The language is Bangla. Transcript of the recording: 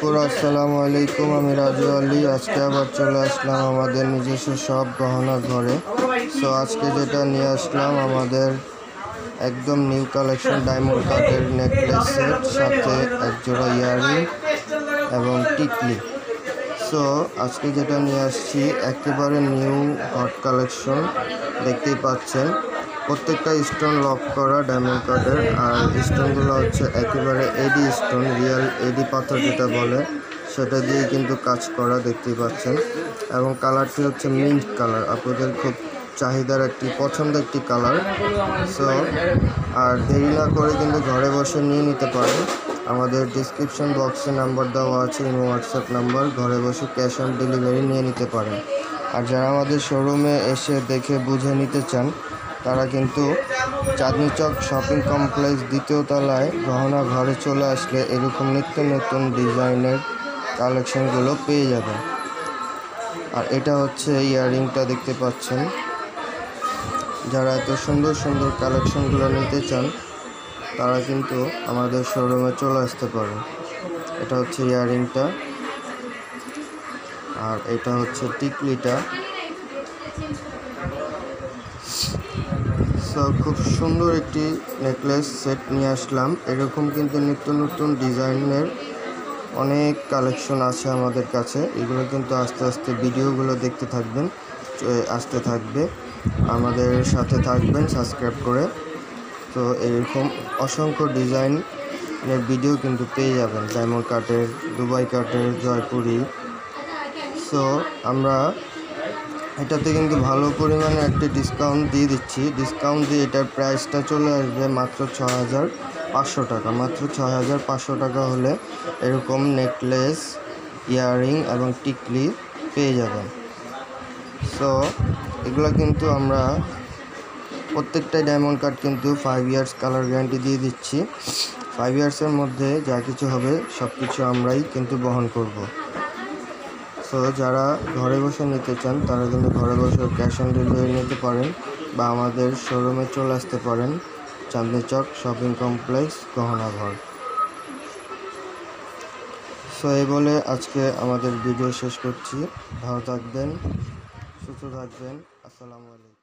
আপুরা আসসালামু আলাইকুম। আমি রাজু আলী। আজকে আবার চলে আসলাম আমাদের নিজস্ব সব গহনা ঘরে। সো আজকে যেটা নিয়ে আসলাম আমাদের একদম নিউ কালেকশন ডায়মন্ড কাটের নেকলেস সেট, সাথে একজোড়া ইয়াররিং এবং টিকলি। সো আজকে যেটা নিয়ে আসছি একেবারে নিউ হট কালেকশন, দেখতেই পাচ্ছেন। প্রত্যেকটা স্টোন লক করা ডায়মন্ড কাটের, আর স্টোনগুলো হচ্ছে একেবারে এডি স্টোন, রিয়েল এডি পাথর যেটা বলে সেটা দিয়ে কিন্তু কাজ করা, দেখতেই পাচ্ছেন। এবং কালারটি হচ্ছে মিন্ট কালার, আপনাদের খুব চাহিদার একটি পছন্দের একটি কালার। সো আর দেরি না করে কিন্তু ঘরে বসে নিয়ে নিতে পারেন। আমাদের ডিসক্রিপশন বক্সে নাম্বার দেওয়া আছে, ইমো হোয়াটসঅ্যাপ নাম্বার। ঘরে বসে ক্যাশ অন ডেলিভারি নিয়ে নিতে পারেন। আর যারা আমাদের শোরুমে এসে দেখে বুঝে নিতে চান তারা কিন্তু চাঁদনী চক শপিং কমপ্লেক্স 2য় তলায় গহনা ঘরে চলে আসলে এরকম নিত্য নতুন ডিজাইনের কালেকশনগুলো পেয়ে যাবেন। আর এটা হচ্ছে ইয়াররিংটা, দেখতে পাচ্ছেন। যারা এত সুন্দর সুন্দর কালেকশনগুলো নিতে চান তারা কিন্তু আমাদের শোরুমে চলে আসতে পারেন। এটা হচ্ছে ইয়াররিংটা, আর এটা হচ্ছে টিকলিটা। সো খুব সুন্দর একটি নেকলেস সেট নিয়ে আসলাম। এরকম কিন্তু নিত্য নতুন ডিজাইনের অনেক কালেকশন আছে আমাদের কাছে। এগুলো কিন্তু আস্তে আস্তে ভিডিওগুলো দেখতে থাকবেন, আসতে থাকবে। আমাদের সাথে থাকবেন সাবস্ক্রাইব করে। তো এরকম অসংখ্য ডিজাইনের ভিডিও কিন্তু পেয়ে যাবেন, ডায়মন্ড কাটের, দুবাই কাটের, জয়পুরি। সো আমরা এটাতে কিন্তু ভালো পরিমাণে একটি ডিসকাউন্ট দিয়ে দিচ্ছি। ডিসকাউন্ট দিয়ে এটার প্রাইসটা চলে আসবে মাত্র 6,500 টাকা। মাত্র 6,500 টাকা হলে এরকম নেকলেস, ইয়াররিং এবং টিকলি পেয়ে যাবেন। সো এগুলো কিন্তু আমরা প্রত্যেকটাই ডায়মন্ড কাট কিন্তু 5 ইয়ার্স কালার গ্যারান্টি দিয়ে দিচ্ছি। 5 ইয়ার্সের মধ্যে যা কিছু হবে সব কিছু আমরাই কিন্তু বহন করব। সো যারা ঘরে বসে নিতে চান তারা কিন্তু ঘরে বসে ক্যাশ অন ডেলিভারি নিতে পারেন, বা আমাদের শোরুমে চলে আসতে পারেন, চাঁদনী চক শপিং কমপ্লেক্স, গহনা ঘর। সো এই বলে আজকে আমাদের ভিডিও শেষ করছি। ভালো থাকবেন, সুস্থ থাকবেন। আসসালামু আলাইকুম।